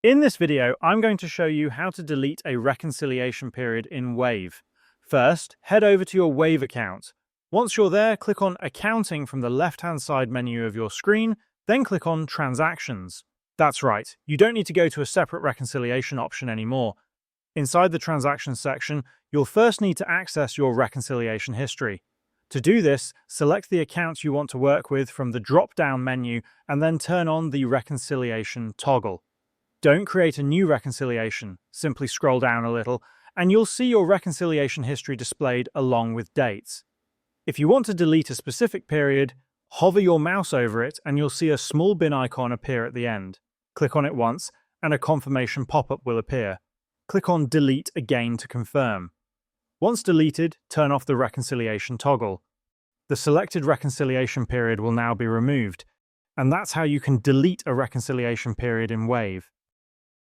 In this video, I'm going to show you how to delete a reconciliation period in Wave. First, head over to your Wave account. Once you're there, click on Accounting from the left-hand side menu of your screen, then click on Transactions. That's right, you don't need to go to a separate reconciliation option anymore. Inside the Transactions section, you'll first need to access your reconciliation history. To do this, select the account you want to work with from the drop-down menu and then turn on the Reconciliation toggle. Don't create a new reconciliation, simply scroll down a little, and you'll see your reconciliation history displayed along with dates. If you want to delete a specific period, hover your mouse over it and you'll see a small bin icon appear at the end. Click on it once, and a confirmation pop-up will appear. Click on Delete again to confirm. Once deleted, turn off the reconciliation toggle. The selected reconciliation period will now be removed, and that's how you can delete a reconciliation period in Wave.